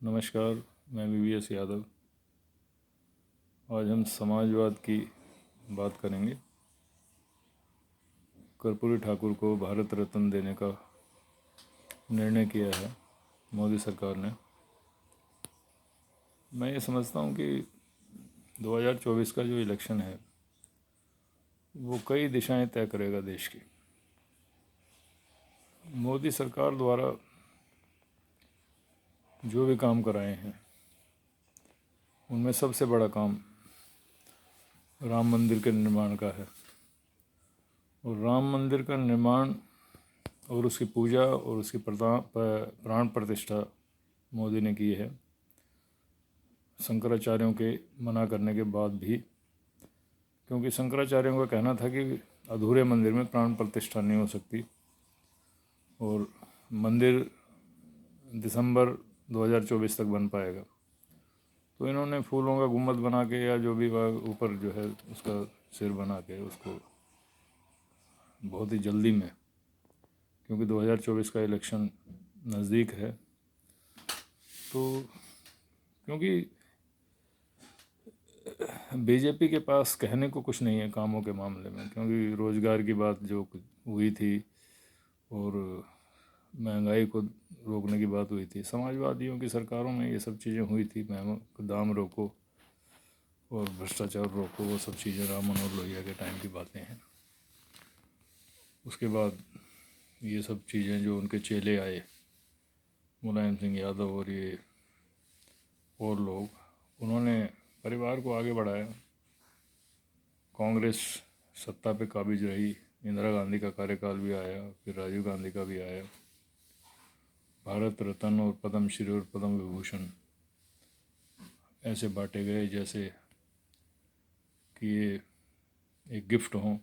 नमस्कार। मैं VVS यादव। आज हम समाजवाद की बात करेंगे। कर्पूरी ठाकुर को भारत रत्न देने का निर्णय किया है मोदी सरकार ने। मैं ये समझता हूँ कि 2024 का जो इलेक्शन है वो कई दिशाएं तय करेगा देश की। मोदी सरकार द्वारा जो भी काम कराए हैं उनमें सबसे बड़ा काम राम मंदिर के निर्माण का है। और राम मंदिर का निर्माण और उसकी पूजा और उसकी प्राण प्रतिष्ठा मोदी ने की है, शंकराचार्यों के मना करने के बाद भी। क्योंकि शंकराचार्यों का कहना था कि अधूरे मंदिर में प्राण प्रतिष्ठा नहीं हो सकती और मंदिर दिसंबर 2024 तक बन पाएगा। तो इन्होंने फूलों का गुम्बद बना के या जो भी ऊपर जो है उसका सिर बना के उसको बहुत ही जल्दी में, क्योंकि 2024 का इलेक्शन नज़दीक है, तो क्योंकि बीजेपी के पास कहने को कुछ नहीं है कामों के मामले में, क्योंकि रोज़गार की बात जो हुई थी और महंगाई को रोकने की बात हुई थी, समाजवादियों की सरकारों में ये सब चीज़ें हुई थी। दाम रोको और भ्रष्टाचार रोको, वो सब चीज़ें राम मनोहर लोहिया के टाइम की बातें हैं। उसके बाद ये सब चीज़ें जो उनके चेले आए, मुलायम सिंह यादव और ये और लोग, उन्होंने परिवार को आगे बढ़ाया। कांग्रेस सत्ता पे काबिज रही, इंदिरा गांधी का कार्यकाल भी आया, फिर राजीव गांधी का भी आया। भारत रत्न और पद्म श्री और पद्म विभूषण ऐसे बांटे गए जैसे कि ये एक गिफ्ट हो।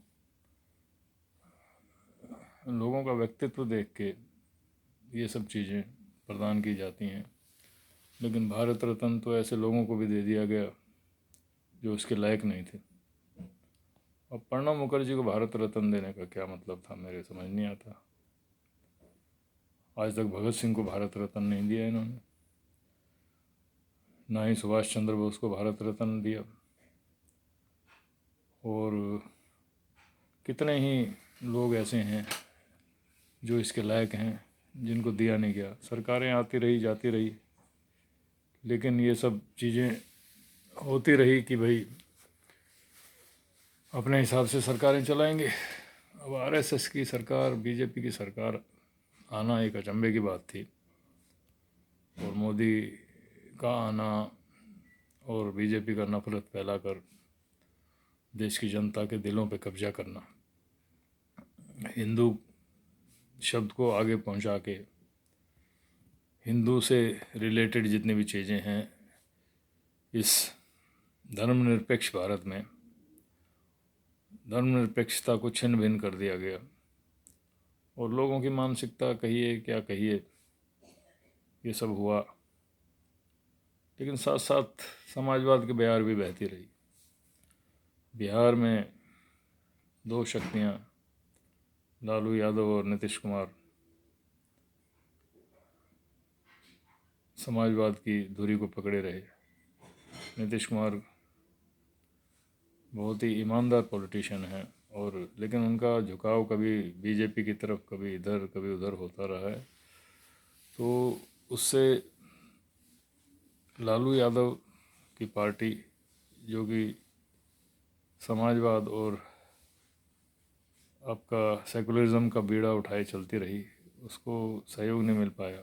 लोगों का व्यक्तित्व देख के ये सब चीज़ें प्रदान की जाती हैं, लेकिन भारत रत्न तो ऐसे लोगों को भी दे दिया गया जो उसके लायक नहीं थे। अब प्रणब मुखर्जी को भारत रत्न देने का क्या मतलब था, मेरे समझ नहीं आता। आज तक भगत सिंह को भारत रत्न नहीं दिया इन्होंने, ना ही सुभाष चंद्र बोस को भारत रत्न दिया, और कितने ही लोग ऐसे हैं जो इसके लायक हैं जिनको दिया नहीं गया। सरकारें आती रही जाती रही, लेकिन ये सब चीज़ें होती रही कि भाई अपने हिसाब से सरकारें चलाएंगे। अब RSS की सरकार, बीजेपी की सरकार आना एक अचंभे की बात थी, और मोदी का आना और बीजेपी का नफरत फैलाकर देश की जनता के दिलों पे कब्जा करना, हिंदू शब्द को आगे पहुंचा के हिंदू से रिलेटेड जितनी भी चीज़ें हैं इस धर्मनिरपेक्ष भारत में, धर्मनिरपेक्षता को छिन्न भिन्न कर दिया गया। और लोगों की मानसिकता कहिए क्या कहिए, ये सब हुआ। लेकिन साथ साथ समाजवाद की बयार भी बहती रही। बिहार में दो शक्तियाँ, लालू यादव और नीतीश कुमार, समाजवाद की धुरी को पकड़े रहे। नीतीश कुमार बहुत ही ईमानदार पॉलिटिशियन हैं, और लेकिन उनका झुकाव कभी बीजेपी की तरफ, कभी इधर कभी उधर होता रहा है। तो उससे लालू यादव की पार्टी, जो कि समाजवाद और आपका सेकुलरिज्म का बीड़ा उठाए चलती रही, उसको सहयोग नहीं मिल पाया,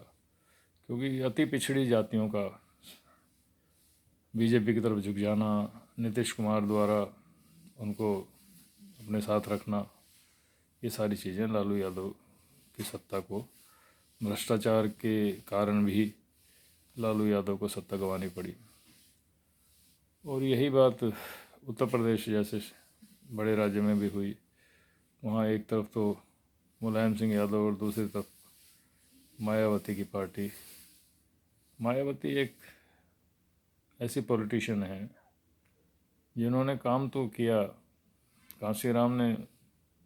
क्योंकि अति पिछड़ी जातियों का बीजेपी की तरफ झुक जाना, नीतीश कुमार द्वारा उनको अपने साथ रखना, ये सारी चीज़ें लालू यादव की सत्ता को, भ्रष्टाचार के कारण भी लालू यादव को सत्ता गंवानी पड़ी। और यही बात उत्तर प्रदेश जैसे बड़े राज्य में भी हुई। वहाँ एक तरफ तो मुलायम सिंह यादव और दूसरी तरफ मायावती की पार्टी। मायावती एक ऐसी पॉलिटिशियन है जिन्होंने काम तो किया, कांशीराम ने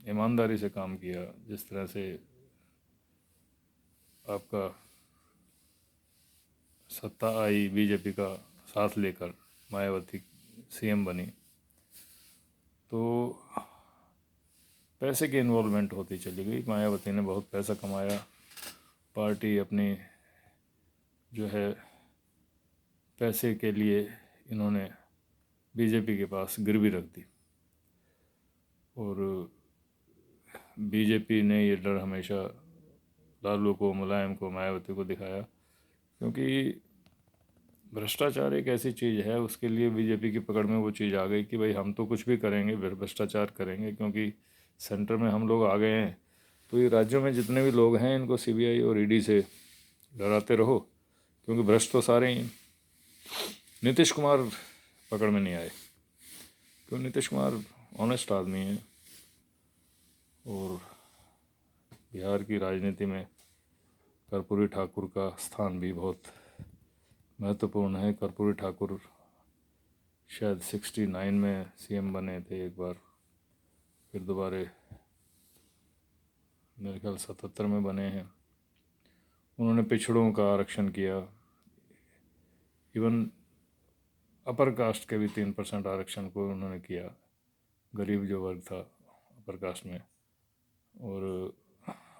ईमानदारी से काम किया, जिस तरह से आपका सत्ता आई, बीजेपी का साथ लेकर मायावती सीएम बनी, तो पैसे की इन्वॉल्वमेंट होती चली गई। मायावती ने बहुत पैसा कमाया, पार्टी अपनी जो है पैसे के लिए इन्होंने बीजेपी के पास गिरवी रख दी। और बीजेपी ने ये डर हमेशा लालू को, मुलायम को, मायावती को दिखाया, क्योंकि भ्रष्टाचार एक ऐसी चीज़ है, उसके लिए बीजेपी की पकड़ में वो चीज़ आ गई कि भाई हम तो कुछ भी करेंगे, भ्रष्टाचार करेंगे, क्योंकि सेंटर में हम लोग आ गए हैं, तो ये राज्यों में जितने भी लोग हैं इनको सीबीआई और ईडी से डराते रहो, क्योंकि भ्रष्ट तो सारे ही। नीतीश कुमार पकड़ में नहीं आए, क्योंकि नीतीश कुमार ऑनेस्ट आदमी है, और बिहार की राजनीति में कर्पूरी ठाकुर का स्थान भी बहुत महत्वपूर्ण है। कर्पूरी ठाकुर शायद 69 में सीएम बने थे एक बार, फिर दोबारा मेरे ख्याल 77 में बने हैं। उन्होंने पिछड़ों का आरक्षण किया, इवन अपर कास्ट के भी 3% आरक्षण को उन्होंने किया, गरीब जो वर्ग था अपर कास्ट में, और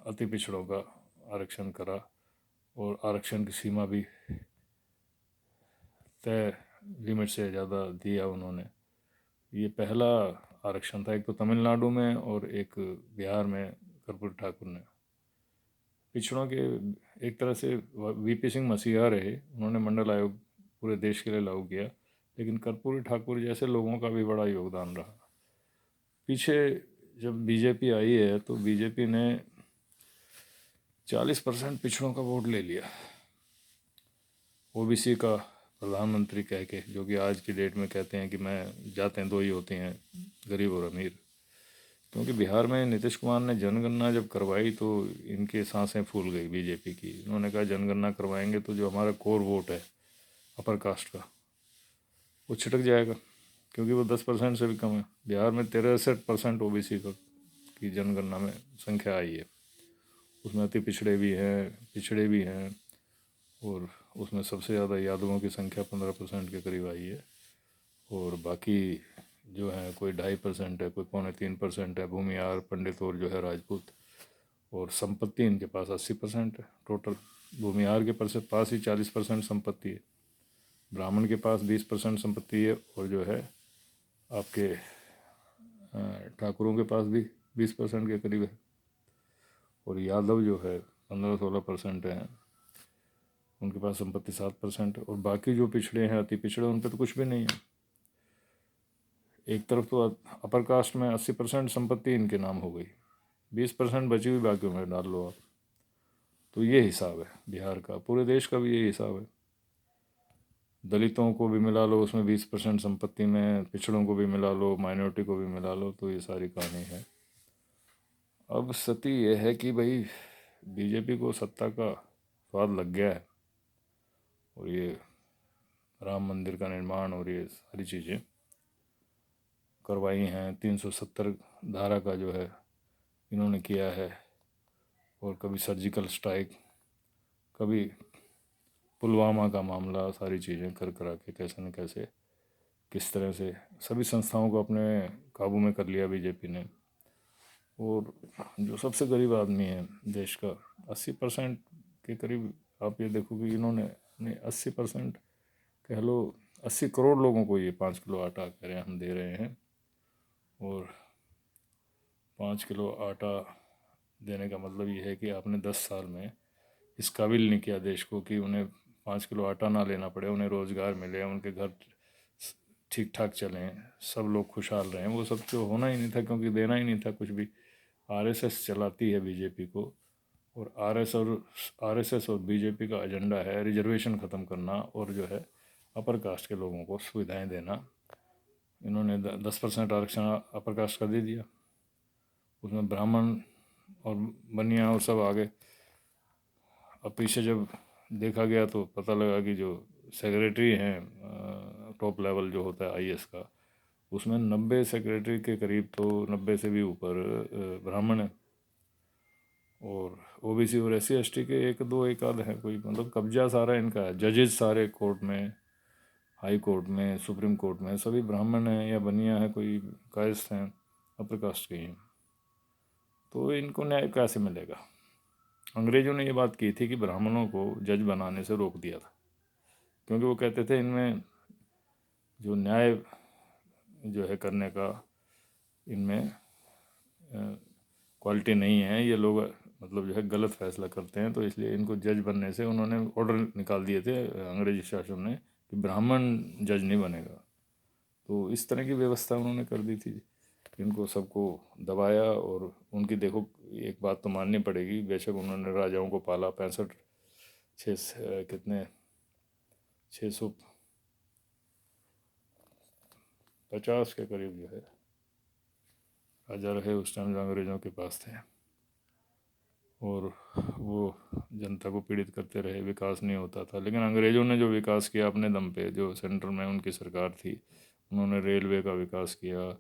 अति पिछड़ों का आरक्षण करा, और आरक्षण की सीमा भी तय लिमिट से ज़्यादा दिया उन्होंने। ये पहला आरक्षण था, एक तो तमिलनाडु में और एक बिहार में कर्पूरी ठाकुर ने। पिछड़ों के एक तरह से वीपी सिंह मसीहा रहे, उन्होंने मंडल आयोग पूरे देश के लिए लागू किया, लेकिन कर्पूरी ठाकुर जैसे लोगों का भी बड़ा योगदान रहा। पीछे जब बीजेपी आई है तो बीजेपी ने 40% पिछड़ों का वोट ले लिया, ओबीसी का प्रधानमंत्री कह के, जो कि आज की डेट में कहते हैं कि मैं जातें दो ही होती हैं, गरीब और अमीर। क्योंकि बिहार में नीतीश कुमार ने जनगणना जब करवाई तो इनके सांसें फूल गई बीजेपी की। इन्होंने कहा जनगणना करवाएंगे तो जो हमारा कोर वोट है अपर कास्ट का, वो छिटक जाएगा, क्योंकि वो 10% से भी कम है। बिहार में 63% ओबीसी का की जनगणना में संख्या आई है, उसमें अति पिछड़े भी हैं, और उसमें सबसे ज़्यादा यादवों की संख्या 15% के करीब आई है, और बाकी जो है कोई 2.5% है, कोई 2.25% है भूमिहार, पंडित और जो है राजपूत। और संपत्ति इनके पास 80% है टोटल। भूमिहार के पास ही 40% संपत्ति है, ब्राह्मण के पास 20% संपत्ति है, और जो है आपके ठाकुरों के पास भी 20% के करीब है, और यादव जो है 15-16% हैं, उनके पास संपत्ति 7%, और बाकी जो पिछड़े हैं, अति पिछड़े, उन पर तो कुछ भी नहीं है। एक तरफ तो अपर कास्ट में 80% संपत्ति इनके नाम हो गई, 20% बची हुई बाकियों में डाल लो आप। तो ये हिसाब है बिहार का, पूरे देश का भी ये हिसाब है। दलितों को भी मिला लो उसमें 20% संपत्ति में, पिछड़ों को भी मिला लो, माइनॉरिटी को भी मिला लो, तो ये सारी कहानी है। अब स्थिति ये है कि भाई बीजेपी को सत्ता का स्वाद लग गया है, और ये राम मंदिर का निर्माण और ये सारी चीज़ें करवाई हैं, 370 धारा का जो है इन्होंने किया है, और कभी सर्जिकल स्ट्राइक, कभी पुलवामा का मामला, सारी चीज़ें कर करा के कैसे न कैसे किस तरह से सभी संस्थाओं को अपने काबू में कर लिया बीजेपी ने। और जो सबसे गरीब आदमी है देश का, 80% के करीब आप ये देखो कि इन्होंने 80% कह लो, 80 करोड़ लोगों को ये 5 किलो आटा कह रहे हैं हम दे रहे हैं, और 5 किलो आटा देने का मतलब ये है कि आपने 10 साल में इस काबिल नहीं किया देश को कि उन्हें 5 किलो आटा ना लेना पड़े, उन्हें रोज़गार मिले, उनके घर ठीक ठाक चलें, सब लोग खुशहाल रहें। वो सब तो होना ही नहीं था, क्योंकि देना ही नहीं था कुछ भी। आरएसएस चलाती है बीजेपी को, और आरएसएस और बीजेपी का एजेंडा है रिजर्वेशन ख़त्म करना, और जो है अपर कास्ट के लोगों को सुविधाएं देना। इन्होंने 10% आरक्षण अपर कास्ट का दे दिया, उसमें ब्राह्मण और बनिया और सब आ गए। अब पीछे जब देखा गया तो पता लगा कि जो सेक्रेटरी हैं टॉप लेवल जो होता है आईएएस का, उसमें 90 सेक्रेटरी के करीब, तो 90 से भी ऊपर ब्राह्मण है। और ओबीसी और SC ST के एक दो एक आध हैं कोई, मतलब कब्जा सारा इनका है। जजेस सारे कोर्ट में, हाई कोर्ट में, सुप्रीम कोर्ट में सभी ब्राह्मण हैं या बनिया है, कोई कायस्थ हैं, अपर कास्ट के हैं। तो इनको न्याय कैसे मिलेगा? अंग्रेज़ों ने ये बात की थी कि ब्राह्मणों को जज बनाने से रोक दिया था, क्योंकि वो कहते थे इनमें जो न्याय जो है करने का, इनमें क्वालिटी नहीं है, ये लोग मतलब जो है गलत फैसला करते हैं, तो इसलिए इनको जज बनने से उन्होंने ऑर्डर निकाल दिए थे अंग्रेजी शासन ने कि ब्राह्मण जज नहीं बनेगा। तो इस तरह की व्यवस्था उन्होंने कर दी थी, इनको सबको दबाया। और उनकी देखो, एक बात तो माननी पड़ेगी, बेशक उन्होंने राजाओं को पाला, 65 कितने 650 के करीब जो है राजा रहे उस टाइम जो अंग्रेज़ों के पास थे, और वो जनता को पीड़ित करते रहे, विकास नहीं होता था। लेकिन अंग्रेज़ों ने जो विकास किया अपने दम पे, जो सेंटर में उनकी सरकार थी, उन्होंने रेलवे का विकास किया,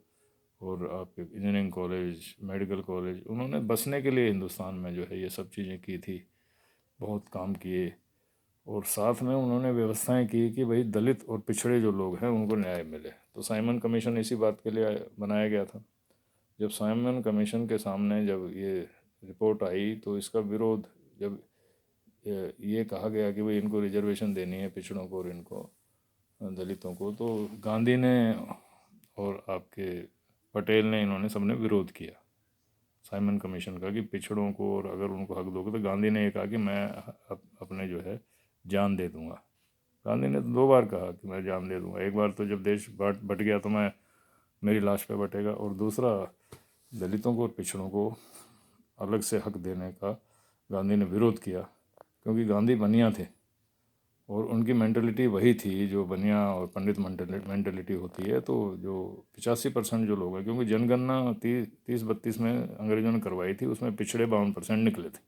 और आपके इंजीनियरिंग कॉलेज, मेडिकल कॉलेज, उन्होंने बसने के लिए हिंदुस्तान में जो है ये सब चीज़ें की थी, बहुत काम किए। और साथ में उन्होंने व्यवस्थाएं की कि भाई दलित और पिछड़े जो लोग हैं उनको न्याय मिले। तो साइमन कमीशन इसी बात के लिए बनाया गया था। जब साइमन कमीशन के सामने जब ये रिपोर्ट आई, तो इसका विरोध, जब ये कहा गया कि भाई इनको रिजर्वेशन देनी है पिछड़ों को और इनको दलितों को, तो गांधी ने और आपके पटेल ने, इन्होंने सबने विरोध किया साइमन कमीशन का कि पिछड़ों को और अगर उनको हक दोगे। तो गांधी ने ये कहा कि मैं अपने जो है जान दे दूंगा। गांधी ने तो 2 बार कहा कि मैं जान दे दूंगा। एक बार तो जब देश बट गया तो मैं, मेरी लाश पे बटेगा, और दूसरा दलितों को और पिछड़ों को अलग से हक देने का गांधी ने विरोध किया, क्योंकि गांधी बनिया थे और उनकी मेंटलिटी वही थी जो बनिया और पंडित मेंटलिटी होती है। तो जो 85% जो लोग हैं, क्योंकि जनगणना 30-32 में अंग्रेज़ों ने करवाई थी, उसमें पिछड़े 52% निकले थे,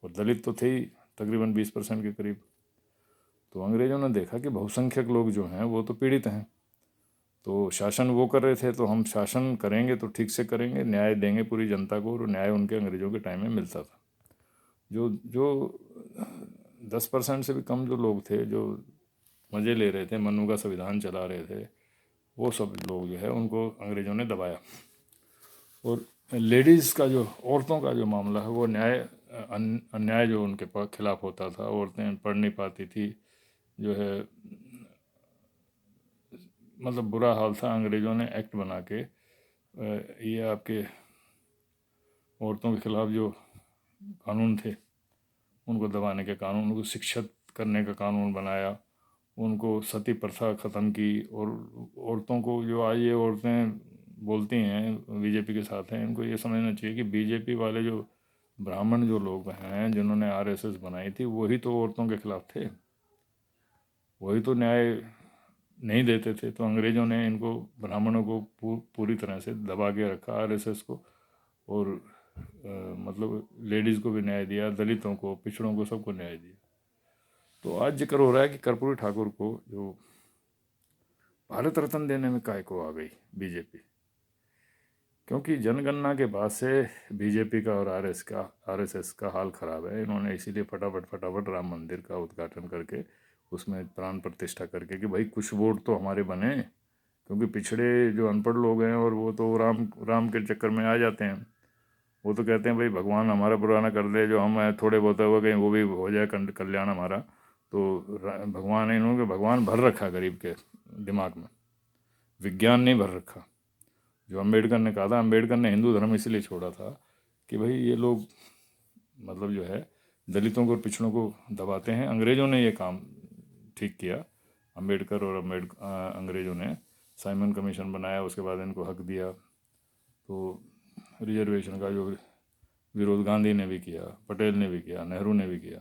और दलित तो थे ही तकरीबन 20% के करीब। तो अंग्रेज़ों ने देखा कि बहुसंख्यक लोग जो हैं वो तो पीड़ित हैं, तो शासन वो कर रहे थे, तो हम शासन करेंगे तो ठीक से करेंगे, न्याय देंगे पूरी जनता को। और न्याय उनके अंग्रेज़ों के टाइम में मिलता था। जो जो 10% से भी कम जो लोग थे, जो मज़े ले रहे थे, मनु का संविधान चला रहे थे, वो सब लोग जो है उनको अंग्रेज़ों ने दबाया। और लेडीज़ का जो, औरतों का जो मामला है, वो अन्याय जो उनके खिलाफ होता था, औरतें पढ़ नहीं पाती थी, जो है मतलब बुरा हाल था। अंग्रेज़ों ने एक्ट बना के ये आपके औरतों के खिलाफ जो कानून थे, उनको दबाने के कानून, उनको शिक्षित करने का कानून बनाया, उनको सती प्रथा ख़त्म की। और औरतों को, जो आज ये औरतें बोलती हैं बीजेपी के साथ हैं, इनको ये समझना चाहिए कि बीजेपी वाले जो ब्राह्मण जो लोग हैं जिन्होंने RSS बनाई थी, वही तो औरतों के खिलाफ थे, वही तो न्याय नहीं देते थे। तो अंग्रेज़ों ने इनको, ब्राह्मणों को पूरी तरह से दबा के रखा, RSS को, और मतलब लेडीज़ को भी न्याय दिया, दलितों को, पिछड़ों को, सबको न्याय दिया। तो आज जिक्र हो रहा है कि कर्पूरी ठाकुर को जो भारत रत्न देने में काय को आ गई बीजेपी, क्योंकि जनगणना के बाद से बीजेपी का और RSS का हाल ख़राब है। इन्होंने इसीलिए फटाफट राम मंदिर का उद्घाटन करके उसमें प्राण प्रतिष्ठा करके कि भाई कुछ वोट तो हमारे बने, क्योंकि पिछड़े जो अनपढ़ लोग हैं और वो तो राम के चक्कर में आ जाते हैं। वो तो कहते हैं भाई भगवान हमारा बुरा ना कर दे, जो हम थोड़े बहुत हो गए वो भी हो जाए कल्याण हमारा। तो भगवान है, इन्होंने भगवान भर रखा गरीब के दिमाग में, विज्ञान नहीं भर रखा। जो अम्बेडकर ने कहा था, अम्बेडकर ने हिंदू धर्म इसलिए छोड़ा था कि भाई ये लोग मतलब जो है दलितों को और पिछड़ों को दबाते हैं। अंग्रेज़ों ने ये काम ठीक किया, अम्बेडकर और अंग्रेज़ों ने साइमन कमीशन बनाया, उसके बाद इनको हक दिया। तो रिजर्वेशन का जो विरोध गांधी ने भी किया, पटेल ने भी किया, नेहरू ने भी किया।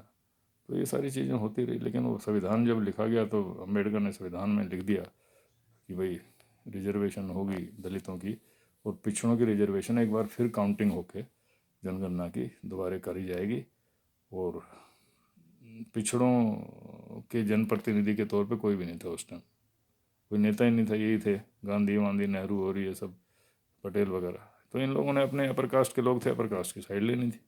तो ये सारी चीज़ें होती रही, लेकिन वो संविधान जब लिखा गया तो अम्बेडकर ने संविधान में लिख दिया कि भाई रिजर्वेशन होगी दलितों की, और पिछड़ों की रिजर्वेशन एक बार फिर काउंटिंग होके जनगणना की दोबारा करी जाएगी। और पिछड़ों के जनप्रतिनिधि के तौर पे कोई भी नहीं था उस टाइम, कोई नेता ही नहीं था, यही थे गांधी वांधी नेहरू और ये सब पटेल वगैरह। तो इन लोगों ने अपने अपर कास्ट के लोग थे, अपर कास्ट की साइड लेनी थी।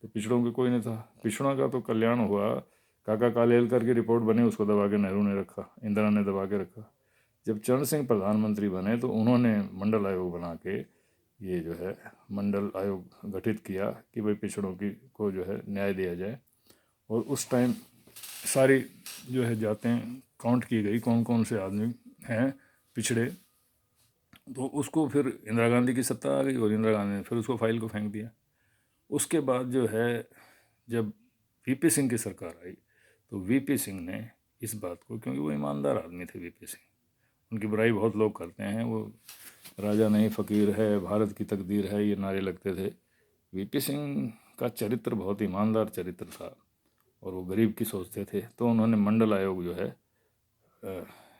तो पिछड़ों के कोई नहीं था। पिछड़ों का तो कल्याण हुआ, काका कालेलकर की रिपोर्ट बनी, उसको दबा के नेहरू ने रखा, इंदिरा ने दबा के रखा। जब चरण सिंह प्रधानमंत्री बने तो उन्होंने मंडल आयोग बना के ये जो है मंडल आयोग गठित किया कि भाई पिछड़ों की को जो है न्याय दिया जाए। और उस टाइम सारी जो है जातें काउंट की गई, कौन कौन से आदमी हैं पिछड़े। तो उसको फिर इंदिरा गांधी की सत्ता आ गई और इंदिरा गांधी ने फिर उसको फाइल को फेंक दिया। उसके बाद जो है जब वीपी सिंह की सरकार आई तो वीपी सिंह ने इस बात को, क्योंकि वो ईमानदार आदमी थे वीपी सिंह, उनकी बुराई बहुत लोग करते हैं, वो राजा नहीं फ़कीर है, भारत की तकदीर है, ये नारे लगते थे। वीपी सिंह का चरित्र बहुत ईमानदार चरित्र था और वो गरीब की सोचते थे। तो उन्होंने मंडल आयोग जो है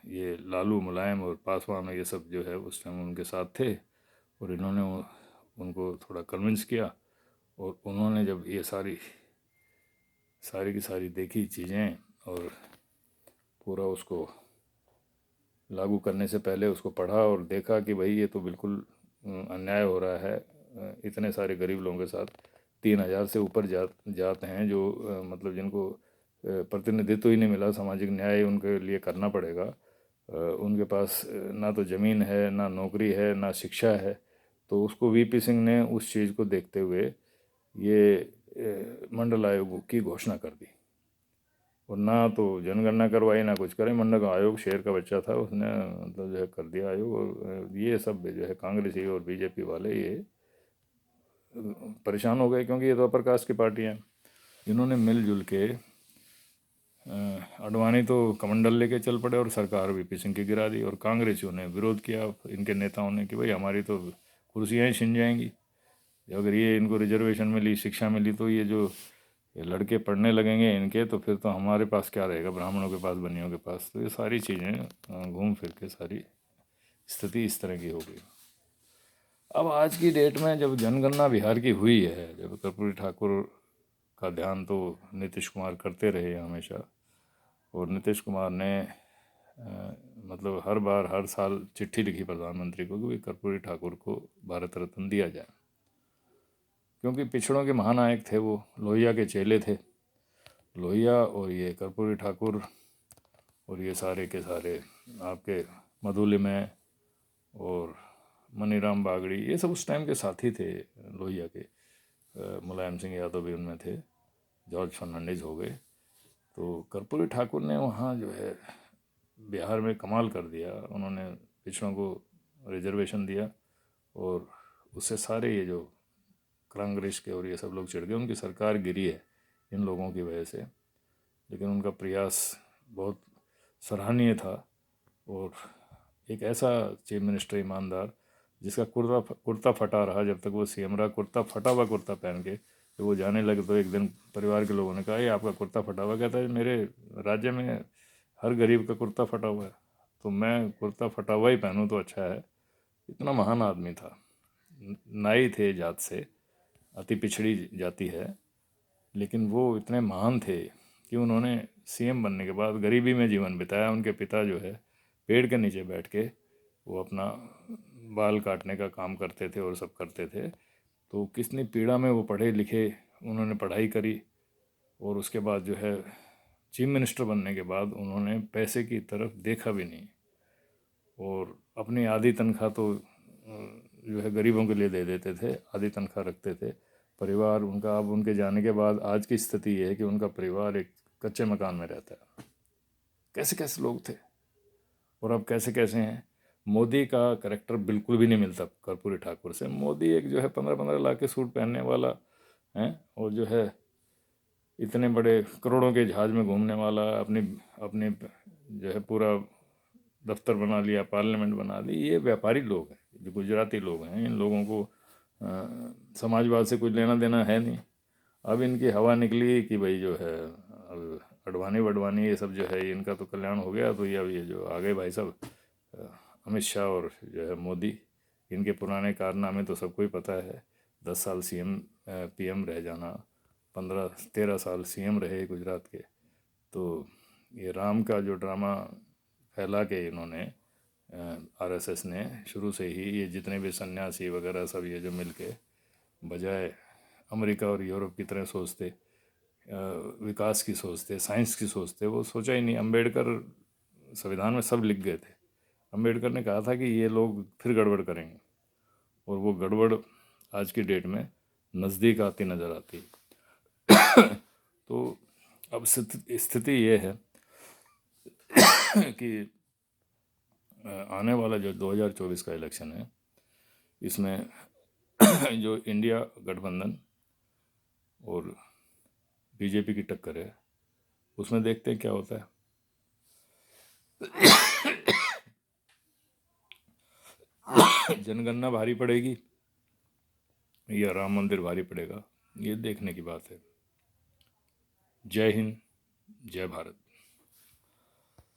ये लालू, मुलायम और पासवान ये सब जो है उस टाइम उनके साथ थे और इन्होंने उनको थोड़ा कन्विंस किया। और उन्होंने जब ये सारी की सारी देखी चीज़ें और पूरा उसको लागू करने से पहले उसको पढ़ा और देखा कि भाई ये तो बिल्कुल अन्याय हो रहा है। इतने सारे गरीब लोगों के साथ 3,000 से ऊपर जात हैं जो मतलब जिनको प्रतिनिधित्व ही नहीं मिला, सामाजिक न्याय उनके लिए करना पड़ेगा। उनके पास ना तो ज़मीन है, ना नौकरी है, ना शिक्षा है। तो उसको वीपी सिंह ने उस चीज़ को देखते हुए ये मंडल आयोग की घोषणा कर दी। और ना तो जनगणना करवाई ना कुछ करे, मंडल आयोग शेर का बच्चा था, उसने मतलब जो है कर दिया आयोग। और ये सब जो है कांग्रेसी और बीजेपी वाले ये परेशान हो गए, क्योंकि ये तो अपर कास्ट की पार्टी है। इन्होंने मिलजुल के अडवाणी तो कमंडल लेके चल पड़े और सरकार वीपी सिंह की गिरा दी। और कांग्रेसियों ने विरोध किया, इनके नेताओं ने, कि भाई हमारी तो कुर्सियाँ ही छिन जाएंगी अगर ये इनको रिजर्वेशन मिली, शिक्षा मिली, तो ये जो ये लड़के पढ़ने लगेंगे इनके, तो फिर तो हमारे पास क्या रहेगा, ब्राह्मणों के पास, बनियों के पास। तो ये सारी चीज़ें घूम फिर के सारी स्थिति इस तरह की हो गई। अब आज की डेट में जब जनगणना बिहार की हुई है, जब कर्पूरी ठाकुर का ध्यान तो नीतीश कुमार करते रहे हमेशा, और नीतीश कुमार ने मतलब हर बार हर साल चिट्ठी लिखी प्रधानमंत्री को कि भाई कर्पूरी ठाकुर को भारत रत्न दिया जाए, क्योंकि पिछड़ों के महानायक थे वो, लोहिया के चेले थे। लोहिया और ये कर्पूरी ठाकुर और ये सारे के सारे आपके मधुलिमय और मनीराम बागड़ी, ये सब उस टाइम के साथी थे लोहिया के। मुलायम सिंह यादव भी उनमें थे, जॉर्ज फर्नांडिस हो गए। तो कर्पूरी ठाकुर ने वहाँ जो है बिहार में कमाल कर दिया। उन्होंने पिछड़ों को रिजर्वेशन दिया और उससे सारे ये जो कांग्रेस के और ये सब लोग चिढ़ गए, उनकी सरकार गिरी है इन लोगों की वजह से। लेकिन उनका प्रयास बहुत सराहनीय था। और एक ऐसा चीफ मिनिस्टर ईमानदार जिसका कुर्ता फटा रहा जब तक वो सीएम रहा, कुर्ता फटा हुआ कुर्ता पहन के जब वो जाने लगे तो एक दिन परिवार के लोगों ने कहा, ये आपका कुर्ता फटा हुआ। कहता है मेरे राज्य में हर गरीब का कुर्ता फटा हुआ है, तो मैं कुर्ता फटा हुआ ही पहनूँ तो अच्छा है। इतना महान आदमी था। नाई थे जात से, अति पिछड़ी जाति है, लेकिन वो इतने महान थे कि उन्होंने सीएम बनने के बाद गरीबी में जीवन बिताया। उनके पिता जो है पेड़ के नीचे बैठ के वो अपना बाल काटने का काम करते थे और सब करते थे। तो कितनी पीड़ा में वो पढ़े लिखे, उन्होंने पढ़ाई करी। और उसके बाद जो है चीफ मिनिस्टर बनने के बाद उन्होंने पैसे की तरफ देखा भी नहीं और अपनी आधी तनख्वाह तो जो है गरीबों के लिए दे देते थे, आधी तनख्वाह रखते थे। परिवार उनका, अब उनके जाने के बाद आज की स्थिति ये है कि उनका परिवार एक कच्चे मकान में रहता है। कैसे कैसे लोग थे और अब कैसे कैसे हैं। मोदी का करेक्टर बिल्कुल भी नहीं मिलता कर्पूरी ठाकुर से। मोदी एक जो है 15-15 लाख के सूट पहनने वाला है और जो है इतने बड़े करोड़ों के जहाज़ में घूमने वाला, अपनी अपने जो है पूरा दफ्तर बना लिया, पार्लियामेंट बना ली। ये व्यापारी लोग हैं, जो गुजराती लोग हैं। इन लोगों को समाजवाद से कुछ लेना देना है नहीं। अब इनकी हवा निकली कि भाई जो है अब अडवाणी वडवाणी ये सब जो है इनका तो कल्याण हो गया, तो ये अब ये जो आ गए भाई साहब अमित शाह और जो है मोदी, इनके पुराने कारनामे तो सबको ही पता है। 10 साल सीएम पीएम रह जाना, 15-13 साल सीएम रहे गुजरात के। तो ये राम का जो ड्रामा फैला के इन्होंने आरएसएस ने शुरू से ही, ये जितने भी सन्यासी वगैरह सब ये जो मिल के बजाय अमेरिका और यूरोप की तरह सोचते, विकास की सोचते, साइंस की सोचते, वो सोचा ही नहीं। अम्बेडकर संविधान में सब लिख गए थे। अम्बेडकर ने कहा था कि ये लोग फिर गड़बड़ करेंगे, और वो गड़बड़ आज की डेट में नज़दीक आती नज़र आती है। तो अब स्थिति ये है कि आने वाला जो 2024 का इलेक्शन है, इसमें जो इंडिया गठबंधन और बीजेपी की टक्कर है, उसमें देखते हैं क्या होता है। जनगणना भारी पड़ेगी या राम मंदिर भारी पड़ेगा, ये देखने की बात है। जय हिंद, जय भारत।